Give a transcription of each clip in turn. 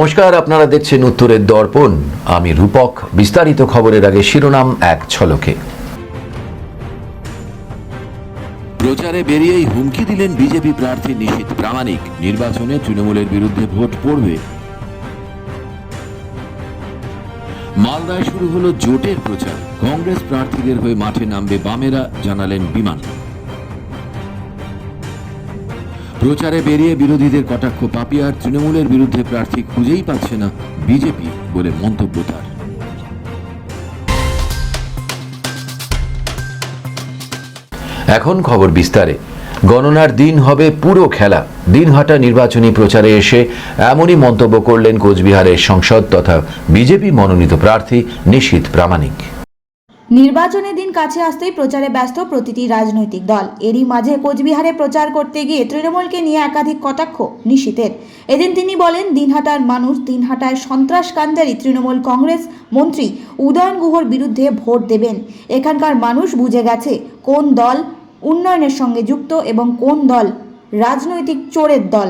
নমস্কার, আপনারা দেখছেন উত্তরের দর্পণ। আমি রূপক। বিস্তারিত খবরের আগে শিরোনাম এক ঝলকে। প্রচারে বেরিয়েই হুমকি দিলেন বিজেপি প্রার্থী নিশীথ প্রামাণিক। নির্বাচনে তৃণমূলের বিরুদ্ধে ভোট পড়বে। মালদায় শুরু হলো জোটের প্রচার। কংগ্রেস প্রার্থীদের হয়ে মাঠে নামবে বামেরা, জানালেন বিমান। প্রচারে বেরিয়ে বিরোধীদের কটাক্ষ পাপিয়ার। তৃণমূলের বিরুদ্ধে প্রার্থী খুঁজেই পাচ্ছে না বিজেপি বলে মন্তব্য তার। এখন খবর বিস্তারে। গণনার দিন হবে পুরো খেলা। দিনহাটা নির্বাচনী প্রচারে এসে এমনই মন্তব্য করলেন কোচবিহারের সংসদ তথা বিজেপি মনোনীত প্রার্থী নিশীথ প্রামাণিক। নির্বাচনের দিন কাছে আসতেই প্রচারে ব্যস্ত প্রতিটি রাজনৈতিক দল। এরই মাঝে কোচবিহারে প্রচার করতে গিয়ে তৃণমূলকে নিয়ে একাধিক কটাক্ষ নিশীথের। এদিন তিনি বলেন, দিনহাটার মানুষ দিনহাটায় সন্ত্রাসকাণ্ডারী তৃণমূল কংগ্রেস মন্ত্রী উদয়ন গুহর বিরুদ্ধে ভোট দেবেন। এখানকার মানুষ বুঝে গেছে কোন দল উন্নয়নের সঙ্গে যুক্ত এবং কোন দল রাজনৈতিক চোরের দল।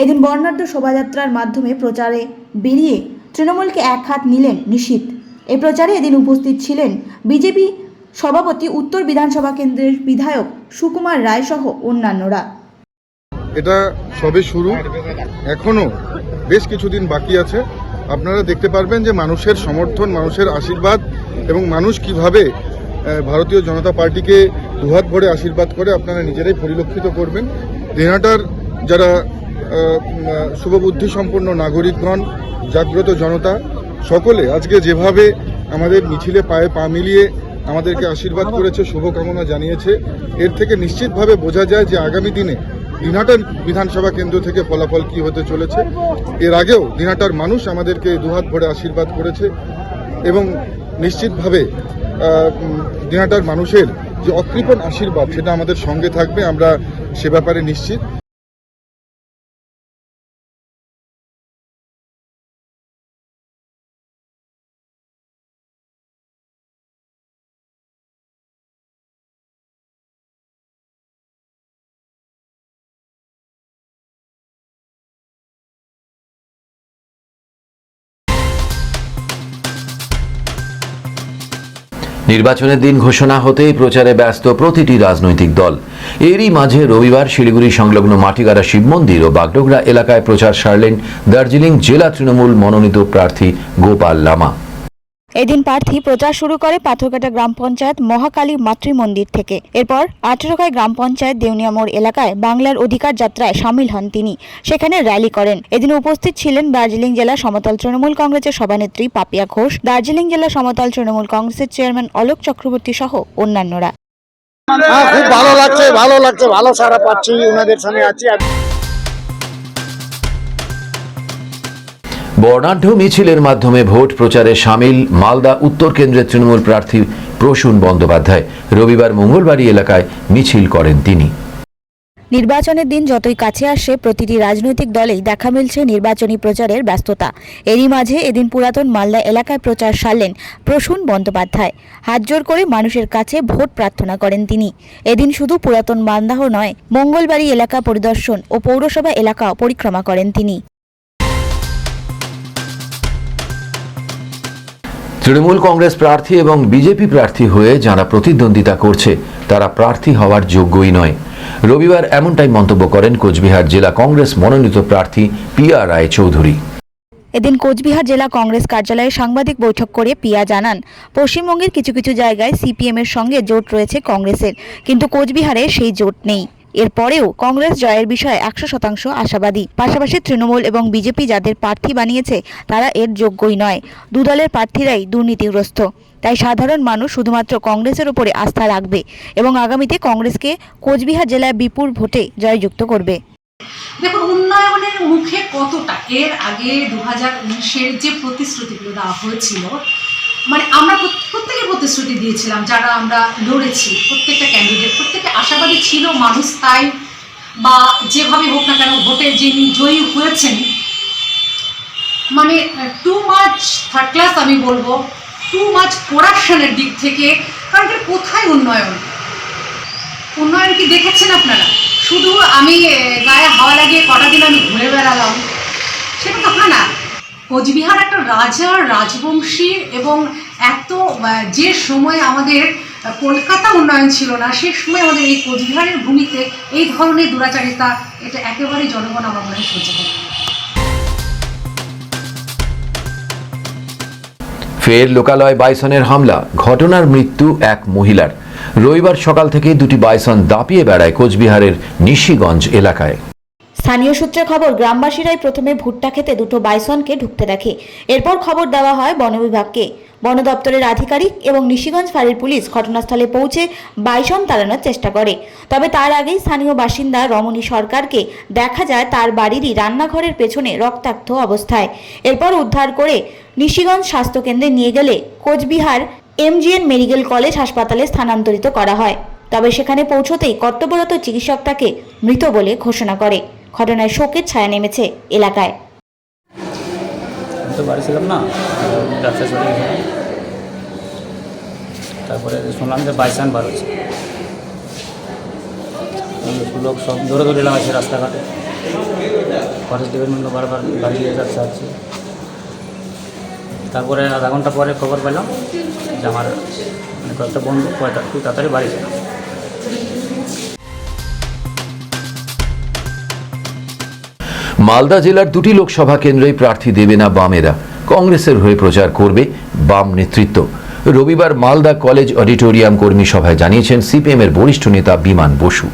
এদিন বর্ণাঢ্য শোভাযাত্রার মাধ্যমে প্রচারে বেরিয়ে তৃণমূলকে একহাত নিলেন নিশীথ। এই প্রচারে এদিন উপস্থিত ছিলেন বিজেপি সভাপতি, উত্তর বিধানসভা কেন্দ্রের বিধায়ক সুকুমার রায় সহ অন্যান্যরা। এটা সবে শুরু, এখনো বেশ কিছুদিন বাকি আছে। আপনারা দেখতে পারবেন যে মানুষের সমর্থন, মানুষের আশীর্বাদ এবং মানুষ কিভাবে ভারতীয় জনতা পার্টিকে দুহাত ভরে আশীর্বাদ করে আপনারা নিজেরাই পরিলক্ষিত করবেন। দিনহাটার যারা শুভবুদ্ধি সম্পন্ন নাগরিকগণ, জাগ্রত জনতা সকলে আজকে যেভাবে আমাদের মিছিলে পায়ে পা মিলিয়ে আমাদেরকে আশীর্বাদ করেছে, শুভকামনা জানিয়েছে, এর থেকে নিশ্চিতভাবে বোঝা যায় যে আগামী দিনে দিনহাটার বিধানসভা কেন্দ্র থেকে ফলাফল কি হতে চলেছে। এর আগেও দিনহাটার মানুষ আমাদেরকে দুহাত ভরে আশীর্বাদ করেছে এবং নিশ্চিতভাবে দিনহাটার মানুষের যে অকৃপণ আশীর্বাদ সেটা আমাদের সঙ্গে থাকবে, আমরা সে ব্যাপারে নিশ্চিত। নির্বাচনের দিন ঘোষণা হতেই প্রচারে ব্যস্ত প্রতিটি রাজনৈতিক দল। এরই মাঝে রবিবার শিলিগুড়ি সংলগ্ন মাটিগাড়া শিব মন্দির ও বাগডোগরা এলাকায় প্রচার সারলেন দার্জিলিং জেলা তৃণমূল মনোনীত প্রার্থী গোপাল লামা। এদিন প্রার্থী প্রচার শুরু করে পাথরঘাটা গ্রাম পঞ্চায়েত মহাকালী মাতৃ মন্দির থেকে। এরপর আঠেরোখাই গ্রাম পঞ্চায়েত দেউনিয়া মোড় এলাকায় বাংলার অধিকার যাত্রায় সামিল হন তিনি। সেখানে র্যালি করেন। এদিন উপস্থিত ছিলেন দার্জিলিং জেলা সমতল তৃণমূল কংগ্রেসের সভানেত্রী পাপিয়া ঘোষ, দার্জিলিং জেলা সমতল তৃণমূল কংগ্রেসের চেয়ারম্যান অলোক চক্রবর্তী সহ অন্যান্যরা। খুব ভালো লাগছে, ভালো সারা পাচ্ছি, ওনাদের সঙ্গে আছি। বর্ণাঢ্য মিছিলের মাধ্যমে ভোট প্রচারে সামিল মালদা উত্তর কেন্দ্রের তৃণমূল প্রার্থী প্রসূন বন্দ্যোপাধ্যায়। রবিবার মঙ্গলবাড়ি এলাকায় মিছিল করেন তিনি। নির্বাচনের দিন যতই কাছে আসে প্রতিটি রাজনৈতিক দলেই দেখা মিলছে নির্বাচনী প্রচারের ব্যস্ততা। এরই মাঝে এদিন পুরাতন মালদা এলাকায় প্রচার সারলেন প্রসূন বন্দ্যোপাধ্যায়। হাতজোড় করে মানুষের কাছে ভোট প্রার্থনা করেন তিনি। এদিন শুধু পুরাতন মালদাহ নয়, মঙ্গলবাড়ি এলাকা পরিদর্শন ও পৌরসভা এলাকা পরিক্রমা করেন তিনি। তৃণমূল কংগ্রেস প্রার্থী এবং বিজেপি প্রার্থী হয়ে যারা প্রতিদ্বন্দ্বিতা করছে তারা প্রার্থী হওয়ার যোগ্যই নয়। রবিবার এমনটাই মন্তব্য করেন কোচবিহার জেলা কংগ্রেস মনোনীত প্রার্থী পিয়া রায় চৌধুরী। এদিন কোচবিহার জেলা কংগ্রেস কার্যালয়ে সাংবাদিক বৈঠক করে পিয়া জানান, পশ্চিমবঙ্গের কিছু কিছু জায়গায় সিপিএম এর সঙ্গে জোট রয়েছে কংগ্রেসের, কিন্তু কোচবিহারে সেই জোট নেই। এরপরেও কংগ্রেস জয়ের বিষয়ে 100% আশাবাদী। পাশাপাশি তৃণমূল এবং বিজেপি যাদের প্রার্থী বানিয়েছে তারা এর যোগ্যই নয়। দুদলের প্রার্থীরাই দুর্নীতিগ্রস্ত। তাই সাধারণ মানুষ শুধুমাত্র কংগ্রেসের উপরে আস্থা রাখবে এবং আগামীতে কংগ্রেসকে কোচবিহার জেলায় বিপুল ভোটে জয়যুক্ত করবে। দেখুন, উন্নয়নের মুখে কতটা এর আগে 2019-এর যে প্রতিশ্রুতিগুলো দেওয়া হয়েছিল, মানে আমরা প্রত্যেকে প্রতিশ্রুতি দিয়েছিলাম, যারা আমরা লড়েছি প্রত্যেকটা ক্যান্ডিডেট, প্রত্যেকে আশাবাদী ছিল মানুষ, তাই বা যেভাবে হোক না কেন ভোটে যিনি জয়ী হয়েছেন, মানে টু মাচ থার্ড ক্লাস, আমি বলবো টু মাচ করাপশনের দিক থেকে। কারণ কোথায় উন্নয়ন কি দেখেছেন আপনারা? শুধু আমি গায়ে হাওয়া লাগিয়ে কটা দিন আমি ঘুরে বেড়ালাম, সেটা তো হয় না। কোচবিহার একটা রাজার রাজবংশী এবং এত যে সময় আমাদের কলকাতা উন্নয়ন ছিল না, সে সময় আমাদের এই কোচবিহারের ভূমিতে এই ধরনের দুরাচারিতা, এটা একেবারেই জনগণ আমার মনে হয় সহ্য করবে না। ফের লোকালয় বাইসনের হামলা, ঘটনার মৃত্যু এক মহিলার। রবিবার সকাল থেকে দুটি বাইসন দাপিয়ে বেড়ায় কোচবিহারের নিশিগঞ্জ এলাকায়। স্থানীয় সূত্রে খবর, গ্রামবাসীরাই প্রথমে ভুট্টা খেতে দুটো বাইসনকে ঢুকতে দেখে। এরপর খবর দেওয়া হয় বন বিভাগকে। বন দপ্তরের আধিকারিক এবং নিশিগঞ্জ ফাঁড়ির পুলিশ ঘটনাস্থলে পৌঁছে বাইসন তাড়ানোর চেষ্টা করে। তবে তার আগেই স্থানীয় বাসিন্দা রমণী সরকারকে দেখা যায় তার বাড়িরই রান্নাঘরের পেছনে রক্তাক্ত অবস্থায়। এরপর উদ্ধার করে নিশিগঞ্জ স্বাস্থ্যকেন্দ্রে নিয়ে গেলে কোচবিহার MGN মেডিকেল কলেজ হাসপাতালে স্থানান্তরিত করা হয়। তবে সেখানে পৌঁছতেই কর্তব্যরত চিকিৎসক তাকে মৃত বলে ঘোষণা করে। ঘটনায় শোকের ছায়া নেমেছে এলাকায়। আমি তো বাড়ি ছিলাম না, ব্যবসা চলে গেছিলাম। তারপরে শুনলাম যে বাইসান বার হচ্ছে, লোক সব দৌড়ে দৌড়ে এলাম আছে রাস্তাঘাটে। ফরেস্ট ডিপার্টমেন্ট বারবার গাড়ি নিয়ে যাচ্ছে। তারপরে আধা ঘন্টা পরে খবর পেলাম যে আমার কয়েকটা বন্ধু খুব তাড়াতাড়ি বাড়ি ছিল। মালদা জেলার দুটি লোকসভা কেন্দ্রেই প্রার্থী দেবে না বামেরা, কংগ্রেসের হয়ে প্রচার করবে বাম নেতৃত্ব। রবিবার মালদা কলেজ অডিটোরিয়াম কর্মী সভায় জানিয়েছেন CPM এর বরিষ্ঠ নেতা বিমান বসু।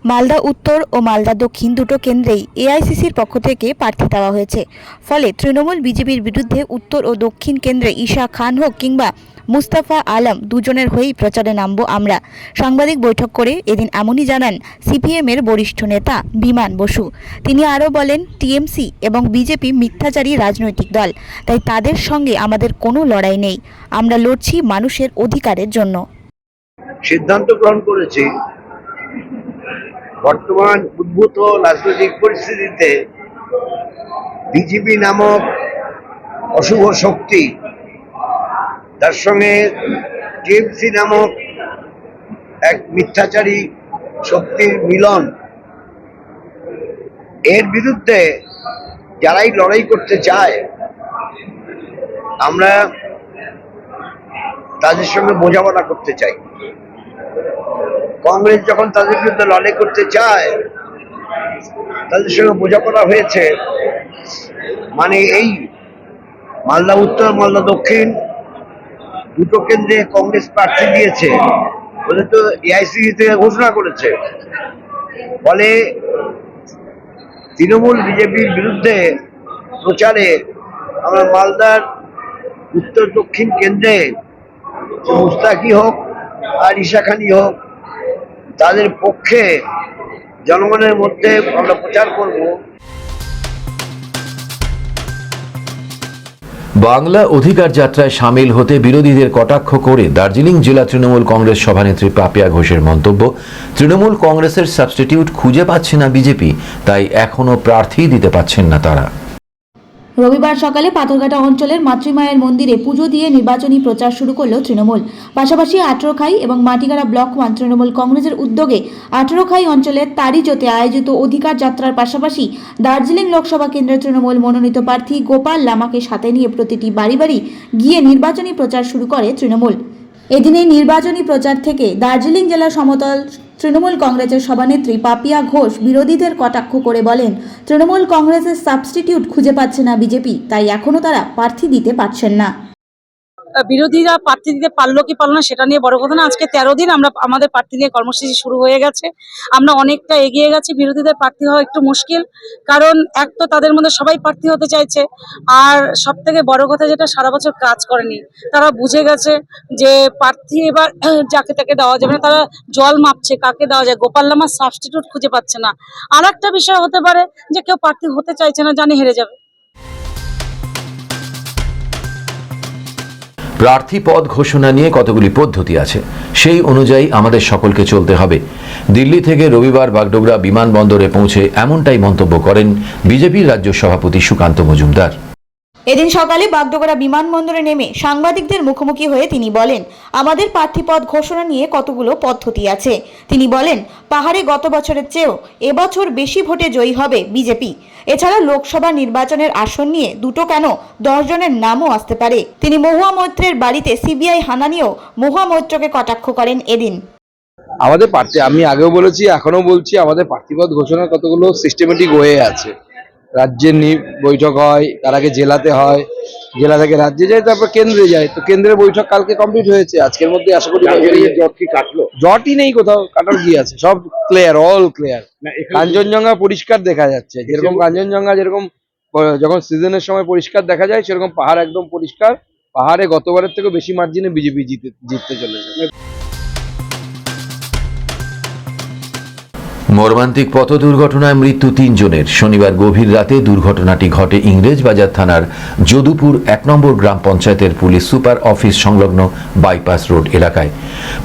মালদা উত্তর ও মালদা দক্ষিণ দুটো কেন্দ্রেই AICCর পক্ষ থেকে প্রার্থী দেওয়া হয়েছে। ফলে তৃণমূল বিজেপির বিরুদ্ধে উত্তর ও দক্ষিণ কেন্দ্রে ঈশা খান হোক কিংবা মুস্তাফা আলম, দুজনের হয়েই প্রচারে নামব আমরা। সাংবাদিক বৈঠক করে এদিন এমনই জানান CPM এর বরিষ্ঠ নেতা বিমান বসু। তিনি আরও বলেন, TMC এবং বিজেপি মিথ্যাচারী রাজনৈতিক দল, তাই তাদের সঙ্গে আমাদের কোনো লড়াই নেই। আমরা লড়ছি মানুষের অধিকারের জন্য। সিদ্ধান্ত গ্রহণ করেছি বর্তমান উদ্ভূত রাজনৈতিক পরিস্থিতিতে বিজেপি নামক অশুভ শক্তি, তার সঙ্গে TMC নামক এক মিথ্যাচারী শক্তির মিলন, এর বিরুদ্ধে যারাই লড়াই করতে চায় আমরা তাদের সঙ্গে বোঝাপড়া করতে চাই। কংগ্রেস যখন তাদের বিরুদ্ধে লড়াই করতে চায়, তাদের সঙ্গে বোঝাপড়া হয়েছে, মানে এই মালদা উত্তর মালদা দক্ষিণ দুটো কেন্দ্রে কংগ্রেস প্রার্থী দিয়েছে বলে তো AICC থেকে ঘোষণা করেছে। ফলে তৃণমূল বিজেপির বিরুদ্ধে প্রচারে আমরা মালদার উত্তর দক্ষিণ কেন্দ্রে মুস্তাকি হোক আর ঈশা খানি হোক, তাদের পক্ষে জনগণের মধ্যে আমরা প্রচার করব। বাংলা অধিকার যাত্রায় সামিল হতে বিরোধীদের কটাক্ষ করে দার্জিলিং জেলা তৃণমূল কংগ্রেস সভানেত্রী পাপিয়া ঘোষের মন্তব্য, তৃণমূল কংগ্রেসের সাবস্টিটিউট খুঁজে পাচ্ছে না বিজেপি, তাই এখনো প্রার্থী দিতে পাচ্ছেন না তারা। রবিবার সকালে পাথরঘাটা অঞ্চলের মাতৃমায়ের মন্দিরে পুজো দিয়ে নির্বাচনী প্রচার শুরু করল তৃণমূল। পাশাপাশি আঠেরোখাই এবং মাটিগাড়া ব্লক 1 তৃণমূল কংগ্রেসের উদ্যোগে আঠেরোখাই অঞ্চলের তারিজোতে আয়োজিত অধিকার যাত্রার পাশাপাশি দার্জিলিং লোকসভা কেন্দ্রের তৃণমূল মনোনীত প্রার্থী গোপাল লামাকে সাথে নিয়ে প্রতিটি বাড়ি বাড়ি গিয়ে নির্বাচনী প্রচার শুরু করে তৃণমূল। এদিন এই নির্বাচনী প্রচার থেকে দার্জিলিং জেলা সমতল তৃণমূল কংগ্রেসের সভানেত্রী পাপিয়া ঘোষ বিরোধীদের কটাক্ষ করে বলেন, তৃণমূল কংগ্রেসের সাবস্টিটিউট খুঁজে পাচ্ছে না বিজেপি, তাই এখনো তারা প্রার্থী দিতে পারছেন না। বিরোধীরা প্রার্থী দিতে পারলো কি পারলো না সেটা নিয়ে বড় কথা না। আজকে 13 দিন আমরা আমাদের প্রার্থী নিয়ে কর্মসূচি শুরু হয়ে গেছে। আমরা অনেকটা এগিয়ে গেছি। বিরোধীদের প্রার্থী হওয়া একটু মুশকিল, কারণ এক তো তাদের মধ্যে সবাই প্রার্থী হতে চাইছে, আর সব থেকে বড় কথা যেটা সারা বছর কাজ করেনি, তারা বুঝে গেছে যে প্রার্থী এবার যাকে তাকে দেওয়া যাবে না। তারা জল মাপছে কাকে দেওয়া যায়। গোপাল লামার সাবস্টিটিউট খুঁজে পাচ্ছে না। আর একটা বিষয় হতে পারে যে কেউ প্রার্থী হতে চাইছে না, জানি হেরে যাবে। প্রার্থী পদ ঘোষণা নিয়ে কতগুলি পদ্ধতি আছে, সেই অনুযায়ী আমাদের সকলকে চলতে হবে। দিল্লি থেকে রবিবার বাগডোগরা বিমানবন্দরে পৌঁছে এমনটাই মন্তব্য করেন বিজেপির রাজ্য সভাপতি সুকান্ত মজুমদার। এদিন সকালে বাগডোগরা বিমানবন্দরে নেমে সাংবাদিকদের মুখোমুখি হয়ে তিনি বলেন, আমাদের প্রার্থীপদ ঘোষণা নিয়ে কতগুলো পদ্ধতি আছে। তিনি বলেন, পাহাড়ে গত বছরের চেয়েও এবছর বেশি ভোটে জয়ী হবে বিজেপি। এছাড়া লোকসভা নির্বাচনের আসন নিয়ে দুটো কেন 10 জনের নামও আসতে পারে। তিনি মহুয়া মৈত্রের বাড়িতে সিবিআই হানা নিয়েও মহুয়া মৈত্রকে কটাক্ষ করেন এদিন। আমাদের প্রার্থী, আমি আগেও বলেছি এখনো বলছি, আমাদের প্রার্থীপদ ঘোষণার কতগুলো সিস্টেমেটিক ওয়ে আছে। রাজ্যের বৈঠক হয়, তার আগে জেলাতে হয়, জেলা থেকে রাজ্যে যায়, তারপর কেন্দ্রে যায়। তো কেন্দ্রের বৈঠক কালকে কমপ্লিট হয়েছে, আজকের মধ্যে আশা করি জট কি কাটলো? জটই নেই কোথাও, কাটার কি আছে, সব ক্লিয়ার, অল ক্লিয়ার। কাঞ্চনজঙ্ঘা পরিষ্কার দেখা যাচ্ছে, যেরকম কাঞ্চনজঙ্ঘা যেরকম যখন সিজনের সময় পরিষ্কার দেখা যায়, সেরকম পাহাড় একদম পরিষ্কার। পাহাড়ে গতবারের থেকে বেশি মার্জিনে বিজেপি জিততে চলেছে। মর্মান্তিক পথ দুর্ঘটনায় মৃত্যু 3 জনের। শনিবার গভীর রাতে দুর্ঘটনাটি ঘটে ইংরেজবাজার থানার যদুপুর 1 নম্বর গ্রাম পঞ্চায়েতের পুলিশ সুপার অফিস সংলগ্ন বাইপাস রোড এলাকায়।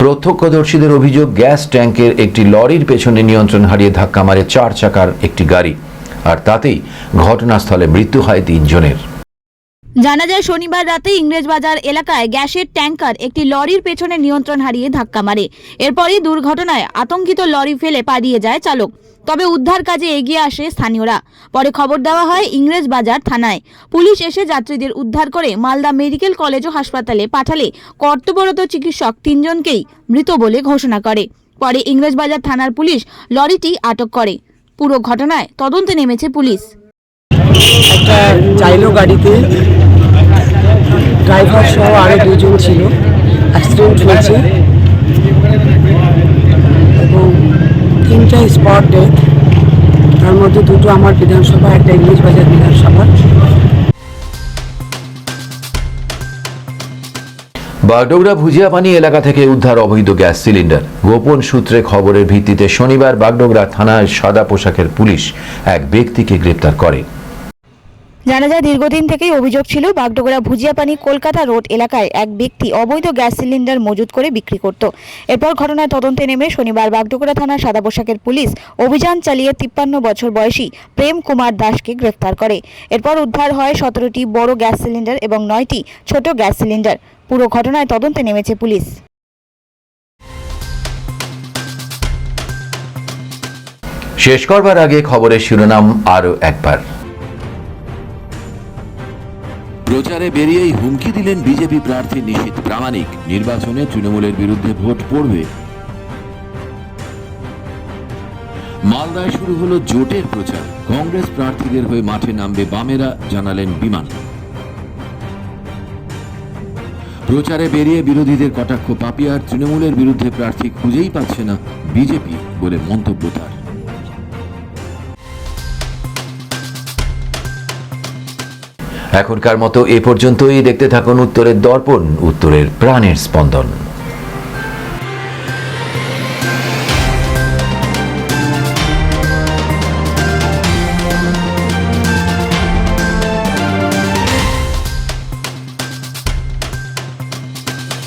প্রত্যক্ষদর্শীদের অভিযোগ, গ্যাস ট্যাঙ্কের একটি লরির পেছনে নিয়ন্ত্রণ হারিয়ে ধাক্কা মারে 4 চাকার একটি গাড়ি, আর তাতেই ঘটনাস্থলে মৃত্যু হয় 3 জনের। জানা যায়, শনিবার রাতে ইংরেজবাজার এলাকায় গ্যাসের ট্যাঙ্কার একটি লরির পেছনে নিয়ন্ত্রণ হারিয়ে ধাক্কা মারে। এরপরই দুর্ঘটনায় আতঙ্কিত লরি ফেলে পালিয়ে যায় চালক। তবে উদ্ধার কাজে এগিয়ে আসে স্থানীয়রা। পরে খবর দেওয়া হয় ইংরেজবাজার থানায়। পুলিশ এসে যাত্রীদের উদ্ধার করে মালদা মেডিকেল কলেজ ও হাসপাতালে পাঠালে কর্তব্যরত চিকিৎসক 3 জনকেই মৃত বলে ঘোষণা করে। পরে ইংরেজবাজার থানার পুলিশ লরিটি আটক করে। পুরো ঘটনায় তদন্তে নেমেছে পুলিশ। একটা চাইলো গাড়িতে ড্রাইভার সহ আরো 2 জন ছিল। অ্যাক্সিডেন্ট হয়েছে এবং 3টা স্পট ডেথ, তার মধ্যে 2টো আমার বিধানসভা, একটা ইংরেজবাজার বিধানসভা। বাগডোগরা ভুজিয়াপানি এলাকা থেকে উদ্ধার অবৈধ গ্যাস সিলিন্ডার। গোপন সূত্রে খবরের ভিত্তিতে শনিবার বাগডোগরা থানায় সাদা পোশাকের পুলিশ এক ব্যক্তিকে গ্রেপ্তার করে। জানা যায়, দীর্ঘদিন থেকেই অভিযোগ ছিল বাগডোগরা ভুজিয়াপানি কলকাতা রোড এলাকায় এক ব্যক্তি অবৈধ গ্যাস সিলিন্ডার মজুত করে বিক্রি করত। এরপর ঘটনায় তদন্তে নেমে শনিবার বাগডোগরা থানার সাদা পোশাকের পুলিশ অভিযান চালিয়ে 53 বছর বয়সী প্রেম কুমার দাসকে গ্রেফতার করে। এরপর উদ্ধার হয় 17টি বড় গ্যাস সিলিন্ডার এবং 9টি ছোট গ্যাস সিলিন্ডার। পুরো ঘটনায় তদন্তে নেমেছে পুলিশ। শেষ করবার আগে খবরের শিরোনাম আরও একবার। প্রচারে বেরিয়েই হুমকি দিলেন বিজেপি প্রার্থী নিশীথ প্রামাণিক। নির্বাচনে তৃণমূলের বিরুদ্ধে ভোট পড়বে। মালদায় শুরু হলো জোটের প্রচার। কংগ্রেস প্রার্থীদের হয়ে মাঠে নামবে বামেরা, জানালেন বিমান। প্রচারে বেরিয়ে বিরোধীদের কটাক্ষ পাপিয়ার। তৃণমূলের বিরুদ্ধে প্রার্থী খুঁজেই পাচ্ছে না বিজেপি বলে মন্তব্য তার। এখনকার মতো এ পর্যন্তই। দেখতে থাকুন উত্তরের দর্পণ, উত্তরের প্রাণের স্পন্দন।